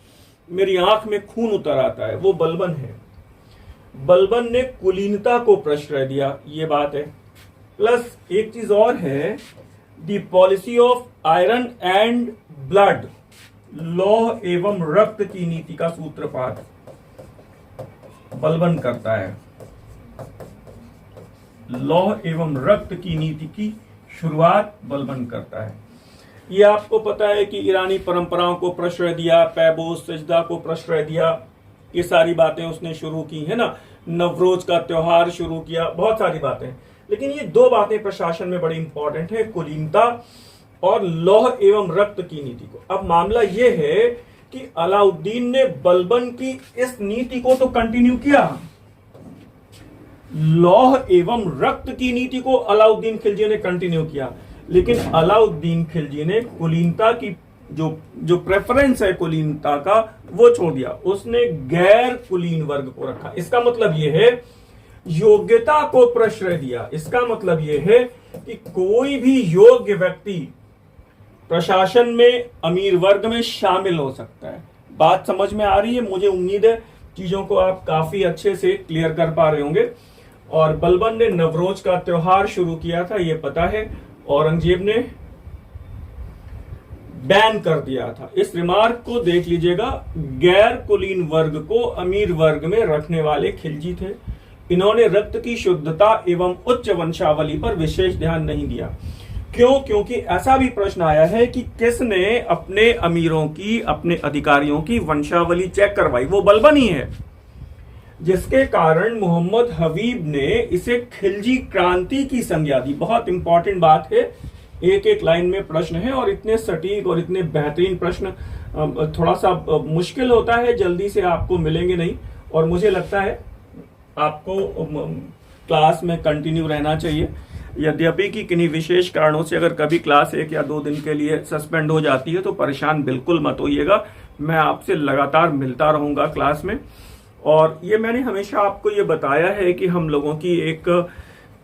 मेरी आंख में खून उतर आता है, वो बलबन है। बलबन ने कुलीनता को प्रश्रय दिया, ये बात है। प्लस एक चीज और है, the policy of iron and blood, लौह एवं रक्त की नीति का सूत्रपात बलबन करता है। लौह एवं रक्त की नीति की शुरुआत बलबन करता है। ये आपको पता है कि ईरानी परंपराओं को प्रश्रय दिया, पैबोस सजदा को प्रश्रय दिया, ये सारी बातें उसने शुरू की है ना। नवरोज का त्योहार शुरू किया, बहुत सारी बातें। लेकिन ये 2 बातें प्रशासन में बड़ी इंपॉर्टेंट है, कुलीनता और लौह एवं रक्त की नीति को। अब मामला ये है कि अलाउद्दीन ने बलबन की इस नीति को तो कंटिन्यू किया, लौह एवं रक्त की नीति को अलाउद्दीन खिलजी ने कंटिन्यू किया, लेकिन अलाउद्दीन खिलजी ने कुलीनता की जो प्रेफरेंस है कुलीनता का वो छोड़ दिया, उसने गैर कुलीन वर्ग को रखा। इसका मतलब यह है योग्यता को प्रश्रय दिया। इसका मतलब यह है कि कोई भी योग्य व्यक्ति प्रशासन में अमीर वर्ग में शामिल हो सकता है। बात समझ में आ रही है? मुझे उम्मीद है चीजों को आप काफी अच्छे से क्लियर कर पा रहे होंगे। और बलबन ने नवरोज का त्योहार शुरू किया था, ये पता है। औरंगजेब ने बैन कर दिया था। इस रिमार्क को देख लीजिएगा, गैर कुलीन वर्ग को अमीर वर्ग में रखने वाले खिलजी थे। इन्होंने रक्त की शुद्धता एवं उच्च वंशावली पर विशेष ध्यान नहीं दिया। क्यों? क्योंकि ऐसा भी प्रश्न आया है कि किसने अपने अमीरों की, अपने अधिकारियों की वंशावली चेक करवाई? वो बलबन ही है, जिसके कारण मोहम्मद हबीब ने इसे खिलजी क्रांति की संज्ञा दी। बहुत इंपॉर्टेंट बात है, एक एक लाइन में प्रश्न है और इतने सटीक और इतने बेहतरीन प्रश्न थोड़ा सा मुश्किल होता है, जल्दी से आपको मिलेंगे नहीं। और मुझे लगता है आपको क्लास में कंटिन्यू रहना चाहिए। यद्यपि कि किन्हीं विशेष कारणों से अगर कभी क्लास 1 या 2 दिन के लिए सस्पेंड हो जाती है तो परेशान बिल्कुल मत होइएगा, मैं आपसे लगातार मिलता रहूंगा क्लास में। और ये मैंने हमेशा आपको ये बताया है कि हम लोगों की एक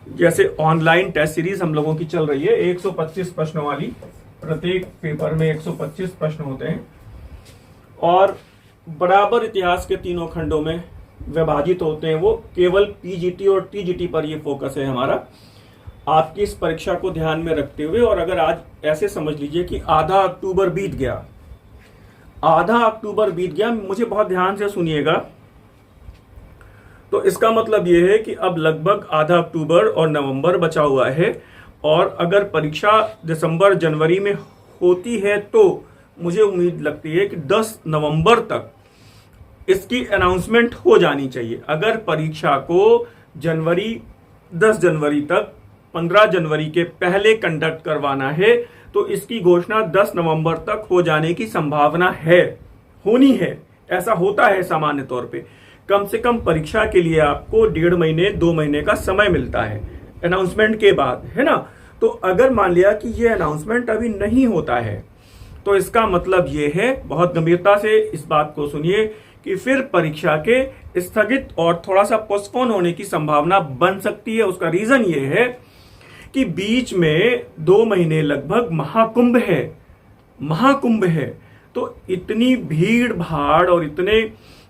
जैसे ऑनलाइन टेस्ट सीरीज हम लोगों की चल रही है 125 प्रश्नों वाली। प्रत्येक पेपर में 125 प्रश्न होते हैं और बराबर इतिहास के 3 खंडों में विभाजित होते हैं। वो केवल पीजीटी और टीजीटी पर ये फोकस है हमारा, आपकी इस परीक्षा को ध्यान में रखते हुए। और अगर आज ऐसे समझ लीजिए कि आधा अक्टूबर बीत गया, मुझे बहुत ध्यान से सुनिएगा, तो इसका मतलब यह है कि अब लगभग आधा अक्टूबर और नवंबर बचा हुआ है। और अगर परीक्षा दिसंबर जनवरी में होती है तो मुझे उम्मीद लगती है कि 10 नवंबर तक इसकी अनाउंसमेंट हो जानी चाहिए। अगर परीक्षा को 10 जनवरी तक 15 जनवरी के पहले कंडक्ट करवाना है तो इसकी घोषणा 10 नवंबर तक हो जाने की संभावना है। होनी है, ऐसा होता है सामान्य तौर पे। कम से कम परीक्षा के लिए आपको 1.5 महीने 2 महीने का समय मिलता है अनाउंसमेंट के बाद, है ना। तो अगर मान लिया कि ये अनाउंसमेंट अभी नहीं होता है तो इसका मतलब ये है, बहुत गंभीरता से इस बात को सुनिए, कि फिर परीक्षा के स्थगित और थोड़ा सा पोस्टपोन होने की संभावना बन सकती है। उसका रीजन ये है कि बीच में 2 महीने लगभग महाकुंभ है। तो इतनी भीड़ भाड़ और इतने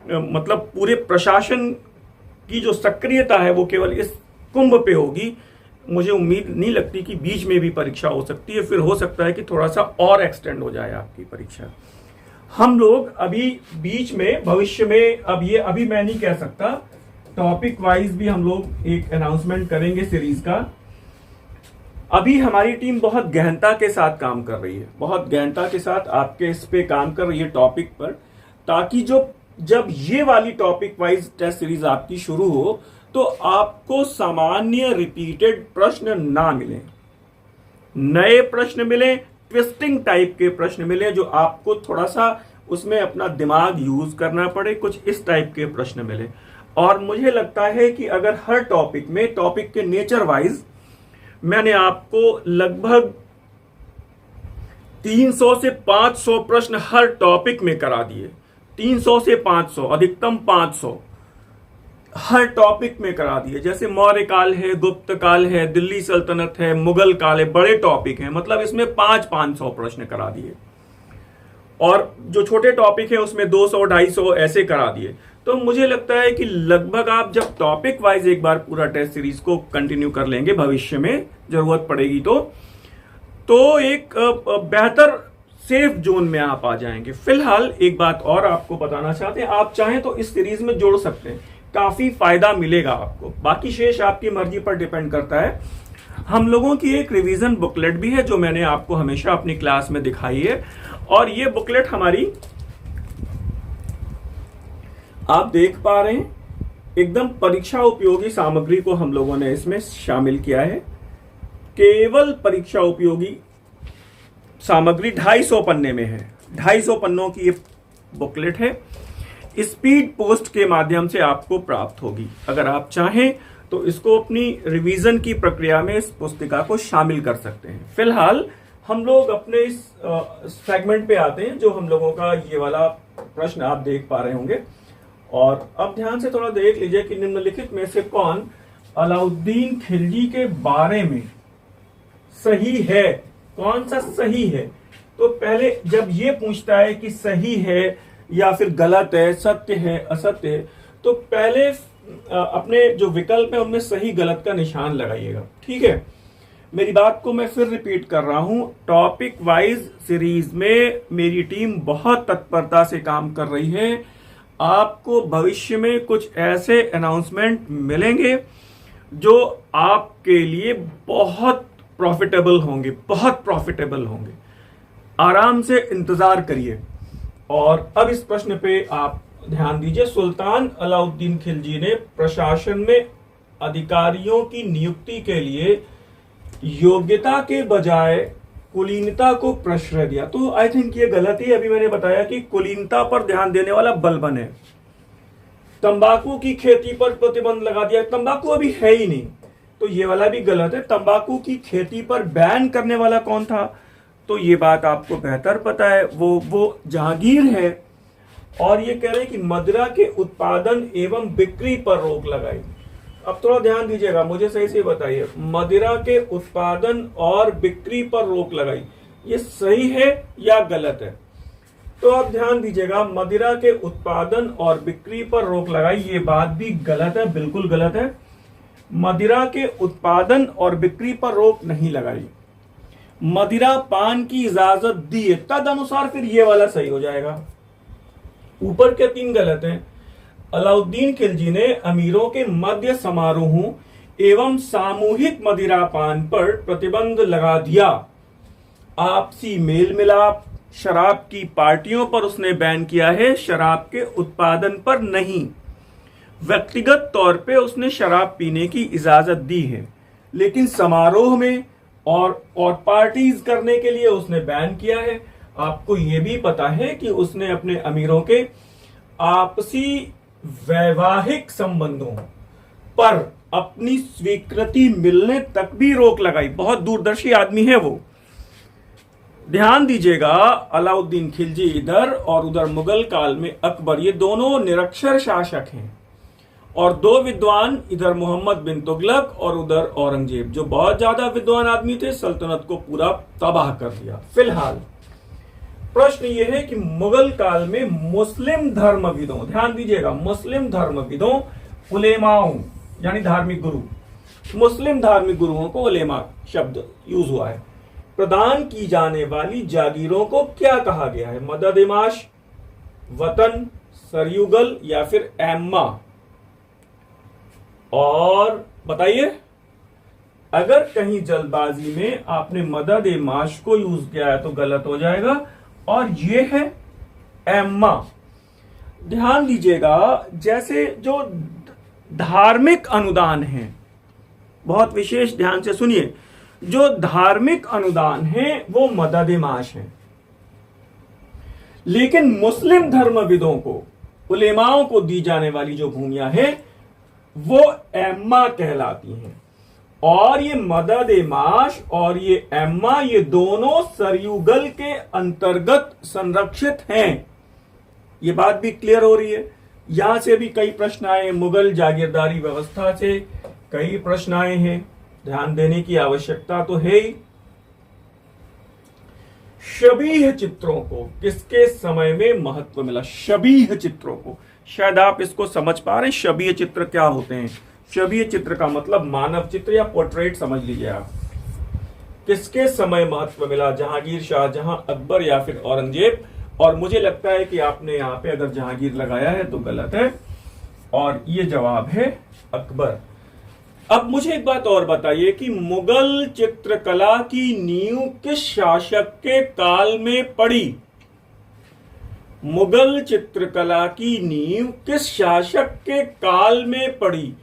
मतलब पूरे प्रशासन की जो सक्रियता है वो केवल इस कुंभ पे होगी। मुझे उम्मीद नहीं लगती कि बीच में भी परीक्षा हो सकती है, फिर हो सकता है कि थोड़ा सा और एक्सटेंड हो जाए आपकी परीक्षा। हम लोग अभी बीच में भविष्य में, अब ये अभी मैं नहीं कह सकता, टॉपिक वाइज भी हम लोग एक अनाउंसमेंट करेंगे सीरीज का। अभी हमारी टीम बहुत गहनता के साथ काम कर रही है, बहुत गहनता के साथ आपके इस पे काम कर रही है टॉपिक पर, ताकि जब ये वाली टॉपिक वाइज टेस्ट सीरीज आपकी शुरू हो तो आपको सामान्य रिपीटेड प्रश्न ना मिले, नए प्रश्न मिले, ट्विस्टिंग टाइप के प्रश्न मिले, जो आपको थोड़ा सा उसमें अपना दिमाग यूज करना पड़े, कुछ इस टाइप के प्रश्न मिले। और मुझे लगता है कि अगर हर टॉपिक में, टॉपिक के नेचर वाइज मैंने आपको लगभग 300 से 500 प्रश्न हर टॉपिक में करा दिए, 300 से 500, अधिकतम 500 हर टॉपिक में करा दिए। जैसे मौर्य काल है, गुप्त काल है, दिल्ली सल्तनत है, मुगल काल है, बड़े टॉपिक हैं, मतलब इसमें 500 प्रश्न करा दिए। और जो छोटे टॉपिक है उसमें 200 250 ऐसे करा दिए। तो मुझे लगता है कि लगभग आप जब टॉपिक वाइज एक बार पूरा टेस्ट सीरीज को कंटिन्यू कर लेंगे, भविष्य में जरूरत पड़ेगी तो एक बेहतर सेफ जोन में आप आ जाएंगे। फिलहाल एक बात और आपको बताना चाहते हैं, आप चाहें तो इस सीरीज में जोड़ सकते हैं, काफी फायदा मिलेगा आपको। बाकी शेष आपकी मर्जी पर डिपेंड करता है। हम लोगों की एक रिवीजन बुकलेट भी है जो मैंने आपको हमेशा अपनी क्लास में दिखाई है, और ये बुकलेट हमारी आप देख पा रहे हैं, एकदम परीक्षा उपयोगी सामग्री को हम लोगों ने इसमें शामिल किया है। केवल परीक्षा उपयोगी सामग्री 250 पन्ने में है, 250 पन्नों की ये बुकलेट है। स्पीड पोस्ट के माध्यम से आपको प्राप्त होगी। अगर आप चाहें तो इसको अपनी रिवीजन की प्रक्रिया में इस पुस्तिका को शामिल कर सकते हैं। फिलहाल हम लोग अपने इस सेगमेंट पे आते हैं, जो हम लोगों का ये वाला प्रश्न आप देख पा रहे होंगे। और अब ध्यान से थोड़ा देख लीजिए कि निम्नलिखित में से कौन अलाउद्दीन खिलजी के बारे में सही है, कौन सा सही है। तो पहले जब ये पूछता है कि सही है या फिर गलत है, सत्य है, असत्य है, तो पहले अपने जो विकल्प है उनमें सही गलत का निशान लगाइएगा, ठीक है। मेरी बात को मैं फिर रिपीट कर रहा हूं, टॉपिक वाइज सीरीज में मेरी टीम बहुत तत्परता से काम कर रही है। आपको भविष्य में कुछ ऐसे अनाउंसमेंट मिलेंगे जो आपके लिए बहुत प्रॉफिटेबल होंगे, बहुत प्रॉफिटेबल होंगे। आराम से इंतजार करिए। और अब इस प्रश्न पे आप ध्यान दीजिए। सुल्तान अलाउद्दीन खिलजी ने प्रशासन में अधिकारियों की नियुक्ति के लिए योग्यता के बजाय कुलीनता को प्रश्रय दिया। तो आई थिंक ये गलत ही, अभी मैंने बताया कि कुलीनता पर ध्यान देने वाला बलबन है। तंबाकू की खेती पर प्रतिबंध लगा दिया, तंबाकू अभी है ही नहीं, तो ये वाला भी गलत है। तंबाकू की खेती पर बैन करने वाला कौन था, तो ये बात आपको बेहतर पता है, वो जहांगीर है। और ये कह रहे हैं कि मदिरा के उत्पादन एवं बिक्री पर रोक लगाई। अब थोड़ा ध्यान दीजिएगा, मुझे सही से बताइए, मदिरा के उत्पादन और बिक्री पर रोक लगाई, ये सही है या गलत है। तो आप ध्यान दीजिएगा, मदिरा के उत्पादन और बिक्री पर रोक लगाई, ये बात भी गलत है, बिल्कुल गलत है। मदिरा के उत्पादन और बिक्री पर रोक नहीं लगाई, मदिरा पान की इजाजत दी है, तद अनुसार फिर ये वाला सही हो जाएगा। ऊपर के 3 गलत हैं। अलाउद्दीन खिलजी ने अमीरों के मद्य समारोहों एवं सामूहिक मदिरा पान पर प्रतिबंध लगा दिया। आपसी मेल मिलाप, शराब की पार्टियों पर उसने बैन किया है, शराब के उत्पादन पर नहीं। व्यक्तिगत तौर पे उसने शराब पीने की इजाजत दी है, लेकिन समारोह में और पार्टीज करने के लिए उसने बैन किया है। आपको ये भी पता है कि उसने अपने अमीरों के आपसी वैवाहिक संबंधों पर अपनी स्वीकृति मिलने तक भी रोक लगाई। बहुत दूरदर्शी आदमी है वो। ध्यान दीजिएगा, अलाउद्दीन खिलजी इधर और उधर मुगल काल में अकबर, ये दोनों निरक्षर शासक हैं, और दो विद्वान, इधर मोहम्मद बिन तुगलक और उधर औरंगजेब, जो बहुत ज्यादा विद्वान आदमी थे, सल्तनत को पूरा तबाह कर दिया। फिलहाल प्रश्न यह है कि मुगल काल में मुस्लिम धर्मविदों, ध्यान दीजिएगा, मुस्लिम धर्मविदों, उलेमाओं यानी धार्मिक गुरु, मुस्लिम धार्मिक गुरुओं को उलेमा शब्द यूज हुआ है, प्रदान की जाने वाली जागीरों को क्या कहा गया है? मदद-ए-माश, वतन, सरयुगल या फिर एम्मा? और बताइए, अगर कहीं जल्दबाजी में आपने मदद-ए-माश को यूज किया है तो गलत हो जाएगा, और ये है एम्मा। ध्यान दीजिएगा, जैसे जो धार्मिक अनुदान है, बहुत विशेष ध्यान से सुनिए, जो धार्मिक अनुदान है वो मदद-ए-माश है, लेकिन मुस्लिम धर्मविदों को, उलेमाओं को दी जाने वाली जो भूमियां हैं वो एम्मा कहलाती हैं। और ये मदद-ए-माश और ये एम्मा, ये दोनों सरयुगल के अंतर्गत संरक्षित हैं। ये बात भी क्लियर हो रही है। यहां से भी कई प्रश्न आए, मुगल जागीरदारी व्यवस्था से कई प्रश्न आए हैं, ध्यान देने की आवश्यकता तो है ही। शबीह चित्रों को किसके समय में महत्व मिला? शबीह चित्रों को, शायद आप इसको समझ पा रहे हैं, शबीह चित्र क्या होते हैं? शबीह चित्र का मतलब मानव चित्र या पोर्ट्रेट समझ लीजिए आप। किसके समय महत्व मिला? जहांगीर, शाहजहां, अकबर या फिर औरंगजेब? और मुझे लगता है कि आपने यहां पे अगर जहांगीर लगाया है तो गलत है, और ये जवाब है अकबर। अब मुझे एक बात और बताइए कि मुगल चित्रकला की नींव किस शासक के काल में पड़ी? मुगल चित्रकला की नींव किस शासक के काल में पड़ी?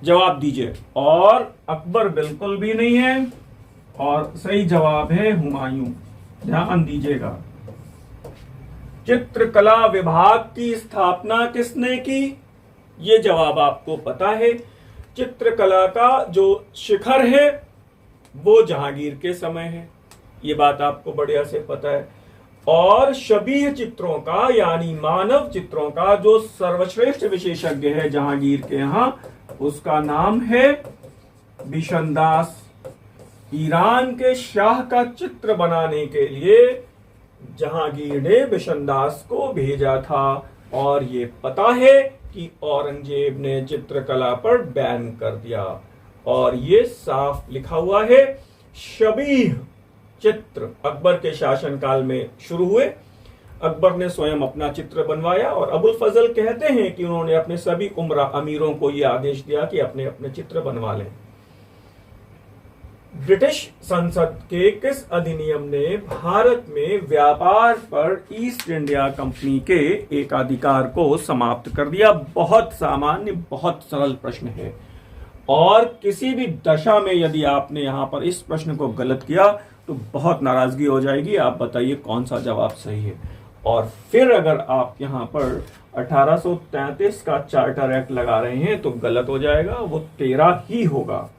जवाब दीजिए। और अकबर बिल्कुल भी नहीं है, और सही जवाब है हुमायूं। ध्यान दीजिएगा, चित्रकला विभाग की स्थापना किसने की? ये जवाब आपको पता है। चित्रकला का जो शिखर है वो जहांगीर के समय है, ये बात आपको बढ़िया से पता है। और शबीह चित्रों का यानी मानव चित्रों का जो सर्वश्रेष्ठ विशेषज्ञ है जहांगीर के यहां, उसका नाम है बिशनदास। ईरान के शाह का चित्र बनाने के लिए जहांगीर ने बिशनदास को भेजा था, और ये पता है कि औरंगजेब ने चित्रकला पर बैन कर दिया, और ये साफ लिखा हुआ है। शबीह चित्र अकबर के शासनकाल में शुरू हुए। अकबर ने स्वयं अपना चित्र बनवाया, और अबुल फजल कहते हैं कि उन्होंने अपने सभी उमरा अमीरों को यह आदेश दिया कि अपने अपने चित्र बनवा लें। ब्रिटिश संसद के किस अधिनियम ने भारत में व्यापार पर ईस्ट इंडिया कंपनी के एकाधिकार को समाप्त कर दिया? बहुत सामान्य, बहुत सरल प्रश्न है, और किसी भी दशा में यदि आपने यहां पर इस प्रश्न को गलत किया तो बहुत नाराजगी हो जाएगी। आप बताइए कौन सा जवाब सही है। और फिर अगर आप यहां पर 1833 का चार्टर एक्ट लगा रहे हैं तो गलत हो जाएगा, वो 13 ही होगा।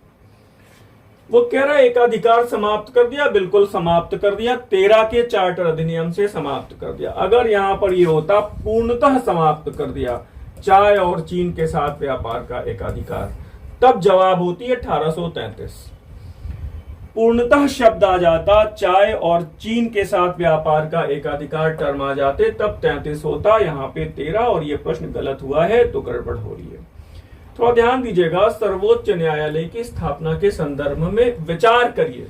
वो कह रहा है एकाधिकार समाप्त कर दिया, बिल्कुल समाप्त कर दिया, 13 के चार्टर अधिनियम से समाप्त कर दिया। अगर यहां पर ये होता पूर्णतः समाप्त कर दिया, चाय और चीन के साथ व्यापार का एकाधिकार, तब जवाब होती है 1833। पूर्णतः शब्द आ जाता, चाय और चीन के साथ व्यापार का एकाधिकार टर्म आ जाते, तब 33 होता, यहाँ पे 13, और ये प्रश्न गलत हुआ है तो गड़बड़ हो रही है। थोड़ा ध्यान दीजिएगा, सर्वोच्च न्यायालय की स्थापना के संदर्भ में विचार करिए।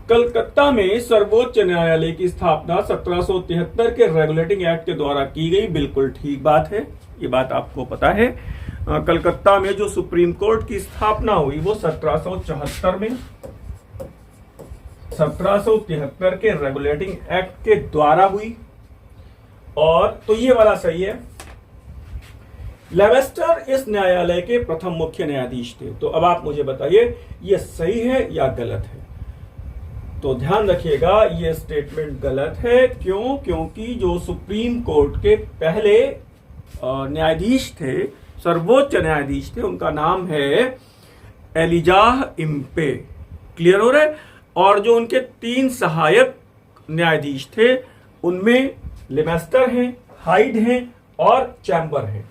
कलकत्ता में सर्वोच्च न्यायालय की स्थापना 1773 के रेगुलेटिंग एक्ट के द्वारा की गई, बिल्कुल ठीक बात है, ये बात आपको पता है। कलकत्ता में जो सुप्रीम कोर्ट की स्थापना हुई वो 1774 में, 1773 के रेगुलेटिंग एक्ट के द्वारा हुई, और तो ये वाला सही है। लेवेस्टर इस न्यायालय के प्रथम मुख्य न्यायाधीश थे। तो अब आप मुझे बताइए ये सही है या गलत है। तो ध्यान रखिएगा ये स्टेटमेंट गलत है। क्यों? क्योंकि जो सुप्रीम कोर्ट के पहले न्यायाधीश थे, सर्वोच्च न्यायाधीश थे, उनका नाम है एलिजाह इम्पे। क्लियर हो रहा है? और जो उनके 3 सहायक न्यायाधीश थे उनमें लेमेस्टर हैं, हाइड हैं और चैम्बर हैं।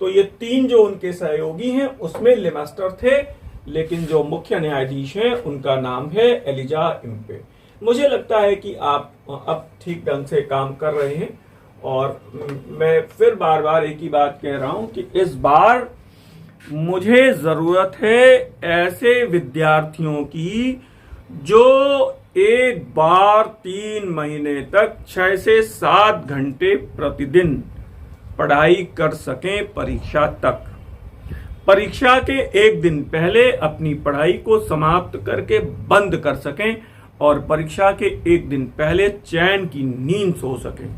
तो ये 3 जो उनके सहयोगी हैं उसमें लेमेस्टर थे, लेकिन जो मुख्य न्यायाधीश हैं उनका नाम है एलिजाह इम्पे। मुझे लगता है कि आप अब ठीक ढंग से काम कर रहे हैं, और मैं फिर बार बार एक ही बात कह रहा हूं कि इस बार मुझे जरूरत है ऐसे विद्यार्थियों की जो एक बार 3 महीने तक 6 से 7 घंटे प्रतिदिन पढ़ाई कर सकें परीक्षा तक। परीक्षा के एक दिन पहले अपनी पढ़ाई को समाप्त करके बंद कर सकें और परीक्षा के एक दिन पहले चैन की नींद सो सकें।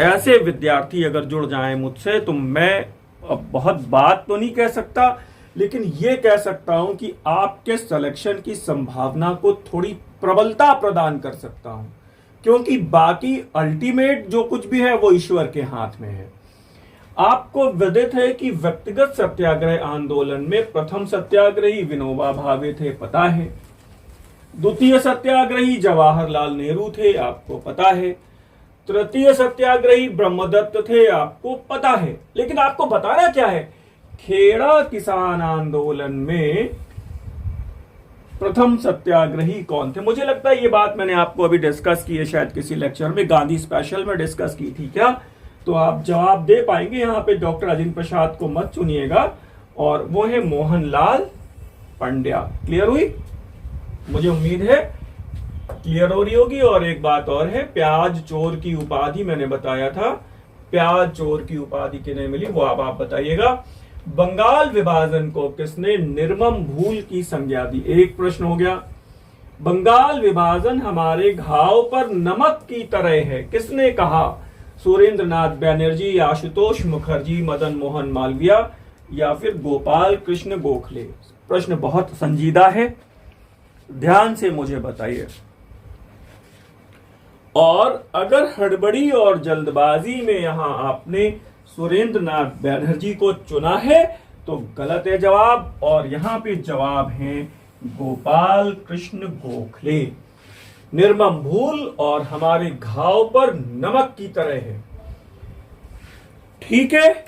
ऐसे विद्यार्थी अगर जुड़ जाएं मुझसे तो मैं अब बहुत बात तो नहीं कह सकता, लेकिन ये कह सकता हूं कि आपके सिलेक्शन की संभावना को थोड़ी प्रबलता प्रदान कर सकता हूं, क्योंकि बाकी अल्टीमेट जो कुछ भी है वो ईश्वर के हाथ में है। आपको विदित है कि व्यक्तिगत सत्याग्रह आंदोलन में प्रथम सत्याग्रही विनोबा भावे थे, पता है। द्वितीय सत्याग्रही जवाहरलाल नेहरू थे, आपको पता है। तृतीय सत्याग्रही ब्रह्मदत्त थे, आपको पता है। लेकिन आपको बताना क्या है, खेड़ा किसान आंदोलन में प्रथम सत्याग्रही कौन थे? मुझे लगता है ये बात मैंने आपको अभी डिस्कस की है, शायद किसी लेक्चर में, गांधी स्पेशल में डिस्कस की थी क्या? तो आप जवाब दे पाएंगे। यहाँ पे डॉक्टर राजेंद्र प्रसाद को मत चुनिएगा, और वो है मोहनलाल पंड्या। क्लियर हुई? मुझे उम्मीद है क्लियर हो रही होगी। और एक बात और है, प्याज चोर की उपाधि मैंने बताया था, प्याज चोर की उपाधि किन्हें मिली वो अब आप बताइएगा। बंगाल विभाजन को किसने निर्मम भूल की संज्ञा दी? एक प्रश्न हो गया। बंगाल विभाजन हमारे घाव पर नमक की तरह है, किसने कहा? सुरेंद्र नाथ बैनर्जी, आशुतोष मुखर्जी, मदन मोहन मालवीय या फिर गोपाल कृष्ण गोखले? प्रश्न बहुत संजीदा है, ध्यान से मुझे बताइए। और अगर हड़बड़ी और जल्दबाजी में यहां आपने सुरेंद्र नाथ बैनर्जी को चुना है तो गलत है जवाब, और यहां पे जवाब है गोपाल कृष्ण गोखले। निर्मम भूल और हमारे घाव पर नमक की तरह है। ठीक है,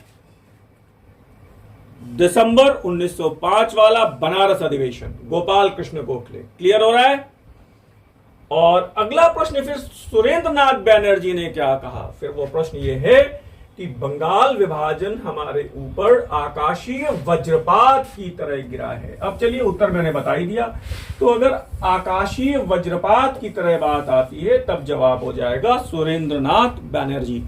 दिसंबर 1905 वाला बनारस अधिवेशन, गोपाल कृष्ण गोखले। क्लियर हो रहा है? और अगला प्रश्न फिर सुरेंद्र नाथ बैनर्जी ने क्या कहा? फिर वो प्रश्न ये है कि बंगाल विभाजन हमारे ऊपर आकाशीय वज्रपात की तरह गिरा है। अब चलिए उत्तर मैंने बता ही दिया, तो अगर आकाशीय वज्रपात की तरह बात आती है तब जवाब हो जाएगा Surendra Nath Banerjee,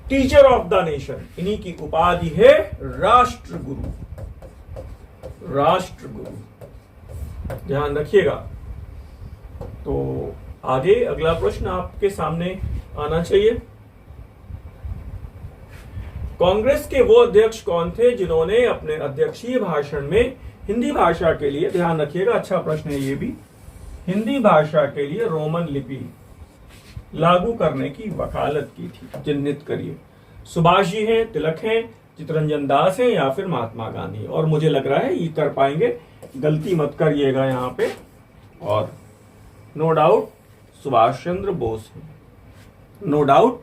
teacher of the nation. इन्हीं की उपाधि है राष्ट्रगुरु, राष्ट्रगुरु। ध्यान रखिएगा। तो आगे अगला प्रश्न आपके सामने आना चाहिए। कांग्रेस के वो अध्यक्ष कौन थे जिन्होंने अपने अध्यक्षीय भाषण में हिंदी भाषा के लिए, ध्यान रखिएगा अच्छा प्रश्न है ये भी, हिंदी भाषा के लिए रोमन लिपि लागू करने की वकालत की थी? चिन्हित करिए। सुभाष जी हैं, तिलक हैं, चित्तरंजन दास हैं या फिर महात्मा गांधी? और मुझे लग रहा है ये कर पाएंगे, गलती मत करिएगा यहां पे। और नो डाउट सुभाष चंद्र बोस हैं, नो डाउट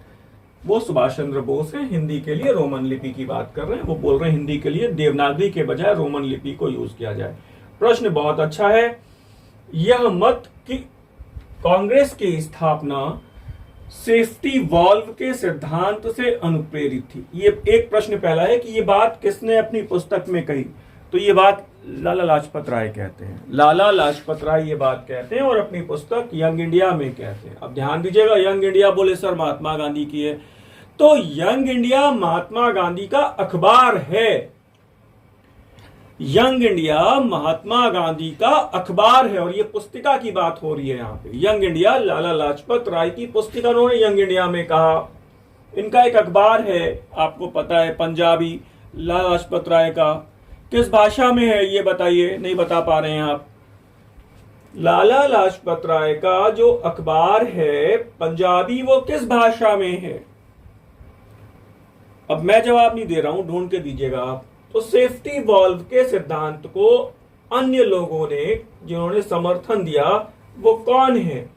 वो सुभाष चंद्र बोस हैं। हिंदी के लिए रोमन लिपि की बात कर रहे हैं, वो बोल रहे हैं हिंदी के लिए देवनागरी के बजाय रोमन लिपि को यूज किया जाए। प्रश्न बहुत अच्छा है। यह मत कि कांग्रेस की स्थापना सेफ्टी वॉल्व के सिद्धांत से अनुप्रेरित थी, ये एक प्रश्न पहला है कि ये बात किसने अपनी पुस्तक में कही? तो ये बात लाला लाजपत राय कहते हैं, लाला लाजपत राय ये बात कहते हैं और अपनी पुस्तक यंग इंडिया में कहते हैं। अब ध्यान दीजिएगा, यंग इंडिया बोले सर महात्मा गांधी की है, तो यंग इंडिया महात्मा गांधी का अखबार है। यंग इंडिया महात्मा गांधी का अखबार है, और ये पुस्तिका की बात हो रही है यहाँ पे। यंग इंडिया लाला लाजपत राय की पुस्तिका उन्होंने यंग इंडिया में कहा। इनका एक अखबार है, आपको पता है, पंजाबी, लाला लाजपत राय का। किस भाषा में है ये बताइए, नहीं बता पा रहे हैं आप? लाला लाजपत राय का जो अखबार है पंजाबी, वो किस भाषा में है? अब मैं जवाब नहीं दे रहा हूं, ढूंढ के दीजिएगा आप। तो सेफ्टी वॉल्व के सिद्धांत को अन्य लोगों ने जिन्होंने समर्थन दिया वो कौन है?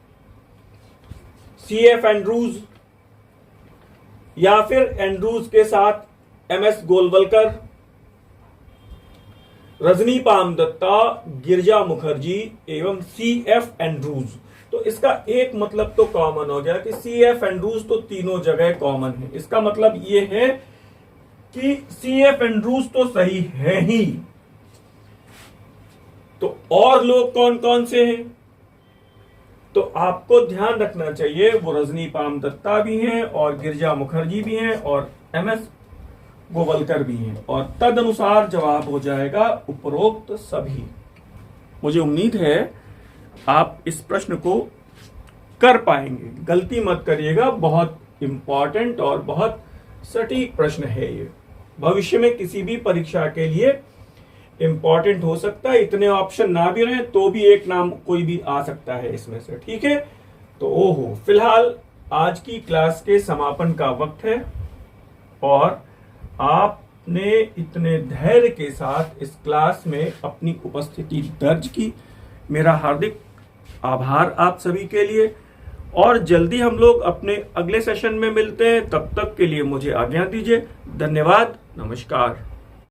सीएफ एंड्रूज, या फिर एंड्रूज के साथ एमएस गोलवलकर, रजनी पामदत्ता, गिरजा मुखर्जी एवं सीएफ एंड्रूज। तो इसका एक मतलब तो कॉमन हो गया कि सीएफ एंड्रूज तो तीनों जगह कॉमन है। इसका मतलब यह है कि सीएफ एंड्रूज तो सही है ही। तो और लोग कौन कौन से हैं? तो आपको ध्यान रखना चाहिए वो रजनी पामदत्ता भी हैं और गिरजा मुखर्जी भी हैं और एमएस गोवलकर भी हैं, और तदनुसार जवाब हो जाएगा उपरोक्त सभी। मुझे उम्मीद है आप इस प्रश्न को कर पाएंगे, गलती मत करिएगा। बहुत इंपॉर्टेंट और बहुत सटीक प्रश्न है ये, भविष्य में किसी भी परीक्षा के लिए इंपॉर्टेंट हो सकता है। इतने ऑप्शन ना भी रहे तो भी एक नाम कोई भी आ सकता है इसमें से, ठीक है। तो ओहो, फिलहाल आज की क्लास के समापन का वक्त है और आपने इतने धैर्य के साथ इस क्लास में अपनी उपस्थिति दर्ज की। मेरा हार्दिक आभार आप सभी के लिए, और जल्दी हम लोग अपने अगले सेशन में मिलते हैं। तब तक के लिए मुझे आज्ञा दीजिए। धन्यवाद, नमस्कार।